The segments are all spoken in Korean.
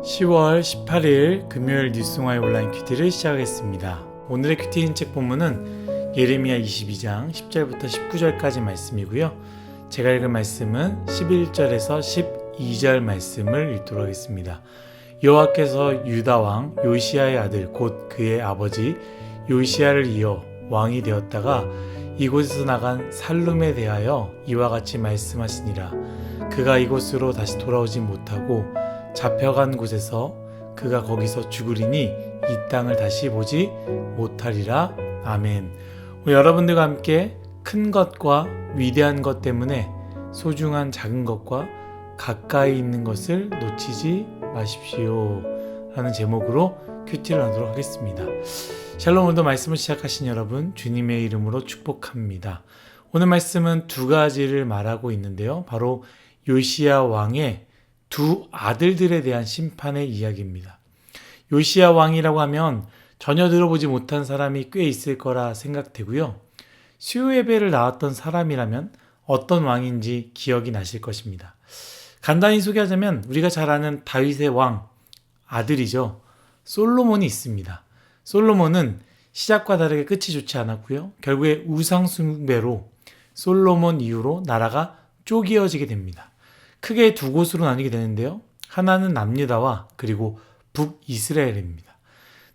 10월 18일 금요일 뉴스와의 온라인 큐티를 시작하겠습니다. 오늘의 큐티 인책 본문은 예레미야 22장 10절부터 19절까지 말씀이고요. 제가 읽은 말씀은 11절에서 12절 말씀을 읽도록 하겠습니다. 여호와께서 유다 왕 요시야의 아들 곧 그의 아버지 요시야를 이어 왕이 되었다가 이곳에서 나간 살룸에 대하여 이와 같이 말씀하시니라. 그가 이곳으로 다시 돌아오지 못하고 잡혀간 곳에서 그가 거기서 죽으리니 이 땅을 다시 보지 못하리라. 아멘. 여러분들과 함께 큰 것과 위대한 것 때문에 소중한 작은 것과 가까이 있는 것을 놓치지 마십시오 라는 제목으로 큐티를 하도록 하겠습니다. 샬롬. 오늘도 말씀을 시작하신 여러분 주님의 이름으로 축복합니다. 오늘 말씀은 두 가지를 말하고 있는데요. 바로 요시야 왕의 두 아들들에 대한 심판의 이야기입니다. 요시야 왕이라고 하면 전혀 들어보지 못한 사람이 꽤 있을 거라 생각되고요. 수요 예배를 나왔던 사람이라면 어떤 왕인지 기억이 나실 것입니다. 간단히 소개하자면 우리가 잘 아는 다윗의 왕 아들이죠. 솔로몬이 있습니다. 솔로몬은 시작과 다르게 끝이 좋지 않았고요. 결국에 우상 숭배로 솔로몬 이후로 나라가 쪼개어지게 됩니다. 크게 두 곳으로 나뉘게 되는데요. 하나는 남유다와 그리고 북이스라엘입니다.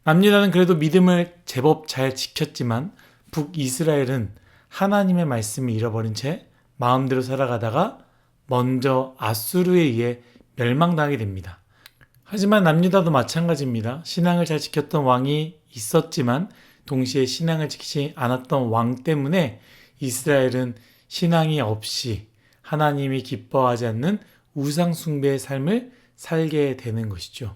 남유다는 그래도 믿음을 제법 잘 지켰지만 북이스라엘은 하나님의 말씀을 잃어버린 채 마음대로 살아가다가 먼저 아수르에 의해 멸망당하게 됩니다. 하지만 남유다도 마찬가지입니다. 신앙을 잘 지켰던 왕이 있었지만 동시에 신앙을 지키지 않았던 왕 때문에 이스라엘은 신앙이 없이 하나님이 기뻐하지 않는 우상 숭배의 삶을 살게 되는 것이죠.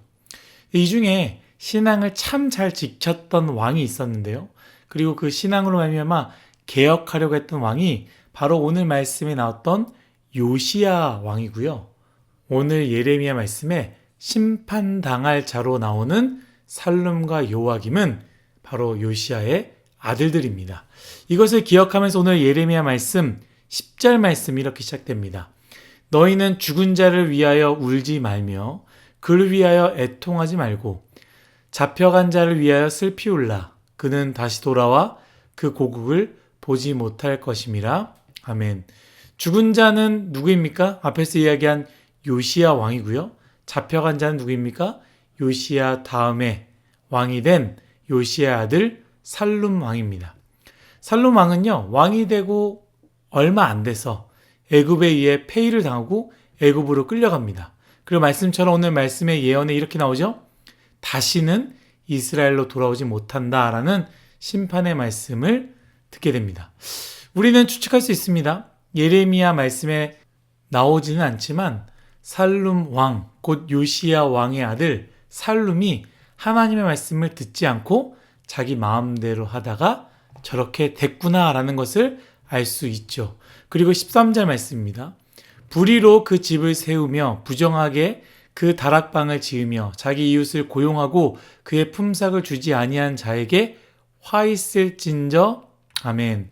이 중에 신앙을 참 잘 지켰던 왕이 있었는데요. 그리고 그 신앙으로 말미암아 개혁하려고 했던 왕이 바로 오늘 말씀에 나왔던 요시야 왕이고요. 오늘 예레미야 말씀에 심판당할 자로 나오는 살룸과 요아김은 바로 요시야의 아들들입니다. 이것을 기억하면서 오늘 예레미야 말씀 10절 말씀이 이렇게 시작됩니다. 너희는 죽은 자를 위하여 울지 말며 그를 위하여 애통하지 말고 잡혀간 자를 위하여 슬피 울라. 그는 다시 돌아와 그 고국을 보지 못할 것임이라. 아멘. 죽은 자는 누구입니까? 앞에서 이야기한 요시야 왕이고요. 잡혀간 자는 누구입니까? 요시야 다음에 왕이 된 요시야 아들 살룸 왕입니다. 살룸 왕은요, 왕이 되고 얼마 안 돼서 애굽에 의해 폐위를 당하고 애굽으로 끌려갑니다. 그리고 말씀처럼 오늘 말씀의 예언에 이렇게 나오죠. 다시는 이스라엘로 돌아오지 못한다라는 심판의 말씀을 듣게 됩니다. 우리는 추측할 수 있습니다. 예레미야 말씀에 나오지는 않지만 살룸 왕, 곧 요시야 왕의 아들 살룸이 하나님의 말씀을 듣지 않고 자기 마음대로 하다가 저렇게 됐구나라는 것을 알 수 있죠. 그리고 13절 말씀입니다. 불의로 그 집을 세우며 부정하게 그 다락방을 지으며 자기 이웃을 고용하고 그의 품삯을 주지 아니한 자에게 화 있을진저. 아멘.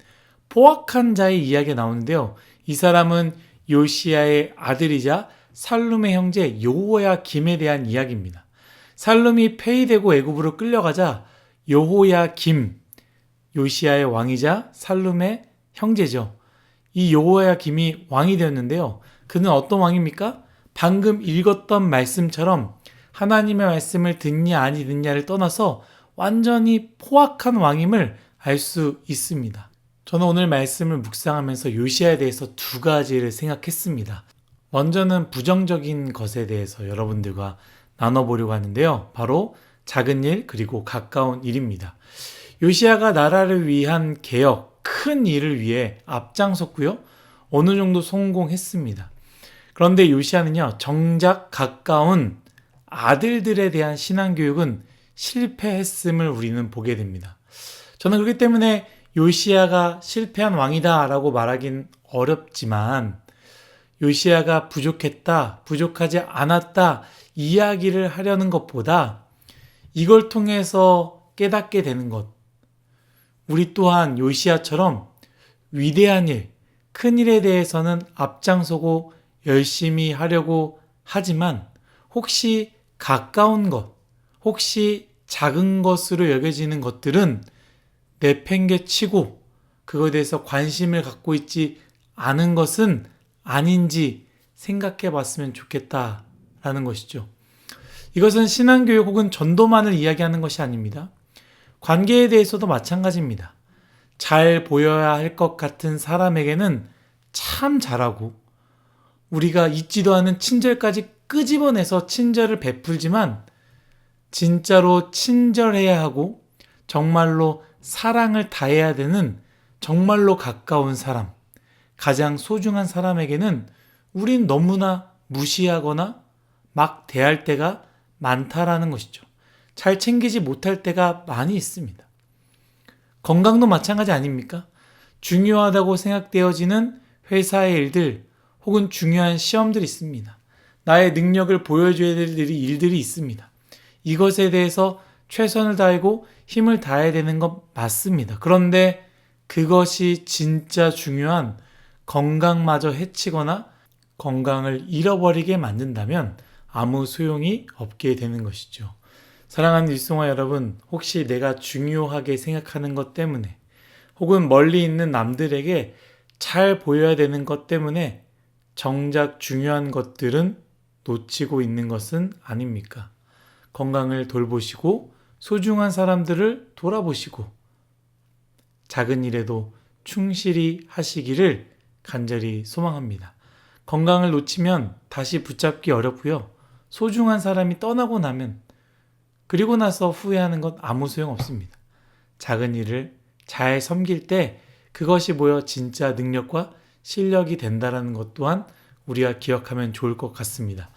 포악한 자의 이야기가 나오는데요. 이 사람은 요시야의 아들이자 살룸의 형제 여호야김에 대한 이야기입니다. 살룸이 폐위되고 애굽으로 끌려가자 여호야김, 요시야의 왕이자 살룸의 형제죠. 이 여호야김이 왕이 되었는데요. 그는 어떤 왕입니까? 방금 읽었던 말씀처럼 하나님의 말씀을 듣냐 아니 듣냐를 떠나서 완전히 포악한 왕임을 알 수 있습니다. 저는 오늘 말씀을 묵상하면서 요시야에 대해서 두 가지를 생각했습니다. 먼저는 부정적인 것에 대해서 여러분들과 나눠보려고 하는데요. 바로 작은 일 그리고 가까운 일입니다. 요시야가 나라를 위한 개혁, 큰 일을 위해 앞장섰고요. 어느 정도 성공했습니다. 그런데 요시야는요, 정작 가까운 아들들에 대한 신앙교육은 실패했음을 우리는 보게 됩니다. 저는 그렇기 때문에 요시야가 실패한 왕이다 라고 말하긴 어렵지만 요시야가 부족했다, 부족하지 않았다 이야기를 하려는 것보다 이걸 통해서 깨닫게 되는 것, 우리 또한 요시야처럼 위대한 일, 큰 일에 대해서는 앞장서고 열심히 하려고 하지만 혹시 가까운 것, 혹시 작은 것으로 여겨지는 것들은 내팽개치고 그거에 대해서 관심을 갖고 있지 않은 것은 아닌지 생각해 봤으면 좋겠다라는 것이죠. 이것은 신앙교육 혹은 전도만을 이야기하는 것이 아닙니다. 관계에 대해서도 마찬가지입니다. 잘 보여야 할 것 같은 사람에게는 참 잘하고 우리가 잊지도 않은 친절까지 끄집어내서 친절을 베풀지만 진짜로 친절해야 하고 정말로 사랑을 다해야 되는 정말로 가까운 사람, 가장 소중한 사람에게는 우린 너무나 무시하거나 막 대할 때가 많다라는 것이죠. 잘 챙기지 못할 때가 많이 있습니다. 건강도 마찬가지 아닙니까? 중요하다고 생각되어지는 회사의 일들 혹은 중요한 시험들이 있습니다. 나의 능력을 보여줘야 될 일들이 있습니다. 이것에 대해서 최선을 다하고 힘을 다해야 되는 건 맞습니다. 그런데 그것이 진짜 중요한 건강마저 해치거나 건강을 잃어버리게 만든다면 아무 소용이 없게 되는 것이죠. 사랑하는 일송아 여러분, 혹시 내가 중요하게 생각하는 것 때문에 혹은 멀리 있는 남들에게 잘 보여야 되는 것 때문에 정작 중요한 것들은 놓치고 있는 것은 아닙니까? 건강을 돌보시고 소중한 사람들을 돌아보시고 작은 일에도 충실히 하시기를 간절히 소망합니다. 건강을 놓치면 다시 붙잡기 어렵고요. 소중한 사람이 떠나고 나면 그리고 나서 후회하는 건 아무 소용 없습니다. 작은 일을 잘 섬길 때 그것이 모여 진짜 능력과 실력이 된다는 것 또한 우리가 기억하면 좋을 것 같습니다.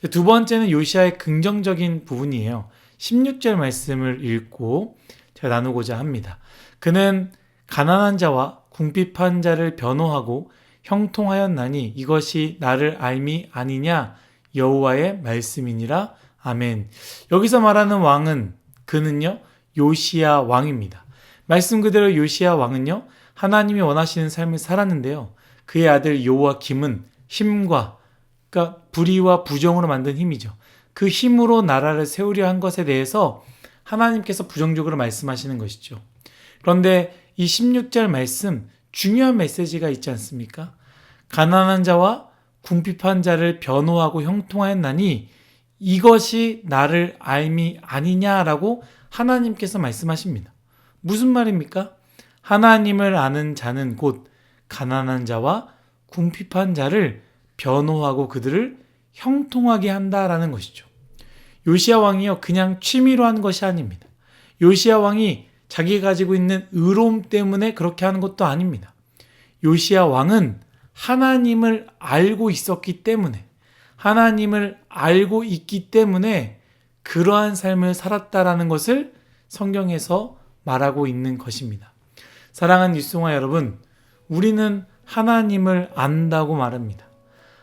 두 번째는 요시야의 긍정적인 부분이에요. 16절 말씀을 읽고 제가 나누고자 합니다. 그는 가난한 자와 궁핍한 자를 변호하고 형통하였나니 이것이 나를 알미 아니냐 여호와의 말씀이니라. 아멘. 여기서 말하는 왕은 그는요 요시야 왕입니다. 말씀 그대로 요시야 왕은요 하나님이 원하시는 삶을 살았는데요. 그의 아들 요아김은 힘과 그러니까 불의와 부정으로 만든 힘이죠. 그 힘으로 나라를 세우려 한 것에 대해서 하나님께서 부정적으로 말씀하시는 것이죠. 그런데 이 16절 말씀 중요한 메시지가 있지 않습니까? 가난한 자와 궁핍한 자를 변호하고 형통하였나니 이것이 나를 알미 아니냐라고 하나님께서 말씀하십니다. 무슨 말입니까? 하나님을 아는 자는 곧 가난한 자와 궁핍한 자를 변호하고 그들을 형통하게 한다라는 것이죠. 요시야 왕이요 그냥 취미로 한 것이 아닙니다. 요시야 왕이 자기가 가지고 있는 의로움 때문에 그렇게 하는 것도 아닙니다. 요시야 왕은 하나님을 알고 있었기 때문에 하나님을 알고 있기 때문에 그러한 삶을 살았다라는 것을 성경에서 말하고 있는 것입니다. 사랑하는 일송아 여러분, 우리는 하나님을 안다고 말합니다.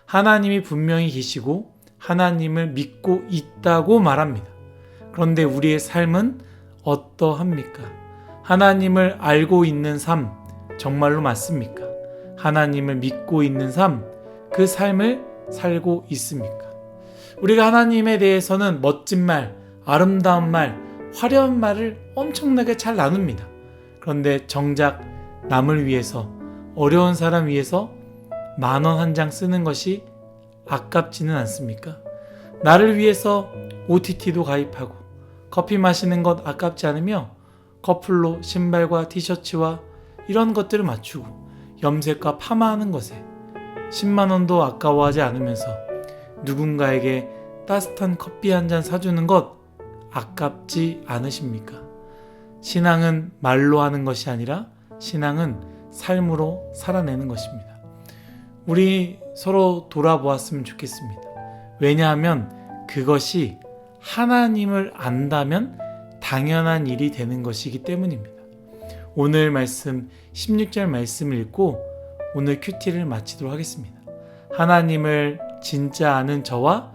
하나님이 분명히 계시고 하나님을 믿고 있다고 말합니다. 그런데 우리의 삶은 어떠합니까? 하나님을 알고 있는 삶 정말로 맞습니까? 하나님을 믿고 있는 삶, 그 삶을 살고 있습니까? 우리가 하나님에 대해서는 멋진 말, 아름다운 말, 화려한 말을 엄청나게 잘 나눕니다. 그런데 정작 남을 위해서, 어려운 사람 위해서 10,000원 한 장 쓰는 것이 아깝지는 않습니까? 나를 위해서 OTT도 가입하고 커피 마시는 것 아깝지 않으며 커플로 신발과 티셔츠와 이런 것들을 맞추고 염색과 파마하는 것에 10만 원도 아까워하지 않으면서 누군가에게 따뜻한 커피 한 잔 사주는 것 아깝지 않으십니까? 신앙은 말로 하는 것이 아니라 신앙은 삶으로 살아내는 것입니다. 우리 서로 돌아보았으면 좋겠습니다. 왜냐하면 그것이 하나님을 안다면 당연한 일이 되는 것이기 때문입니다. 오늘 말씀 16절 말씀을 읽고 오늘 큐티를 마치도록 하겠습니다. 하나님을 진짜 아는 저와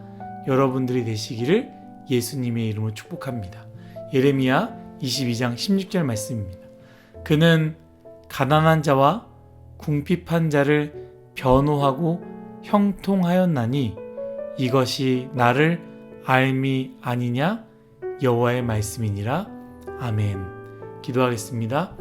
여러분들이 되시기를 예수님의 이름으로 축복합니다. 예레미야 22장 16절 말씀입니다. 그는 가난한 자와 궁핍한 자를 변호하고 형통하였나니 이것이 나를 알미 아니냐? 여호와의 말씀이니라. 아멘. 기도하겠습니다.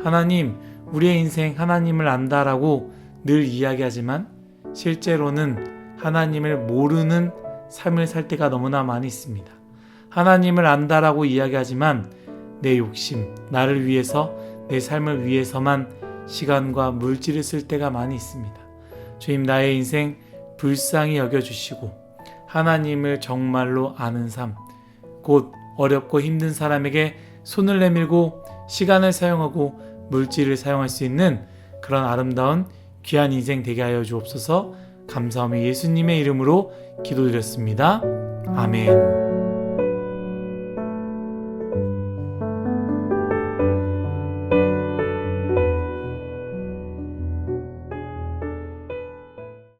하나님, 우리의 인생 하나님을 안다라고 늘 이야기하지만 실제로는 하나님을 모르는 삶을 살 때가 너무나 많이 있습니다. 하나님을 안다라고 이야기하지만 내 욕심, 나를 위해서, 내 삶을 위해서만 시간과 물질을 쓸 때가 많이 있습니다. 주님, 나의 인생 불쌍히 여겨주시고 하나님을 정말로 아는 삶, 곧 어렵고 힘든 사람에게 손을 내밀고 시간을 사용하고 물질을 사용할 수 있는 그런 아름다운 귀한 인생 되게 하여 주옵소서. 감사하며 예수님의 이름으로 기도드렸습니다. 아멘.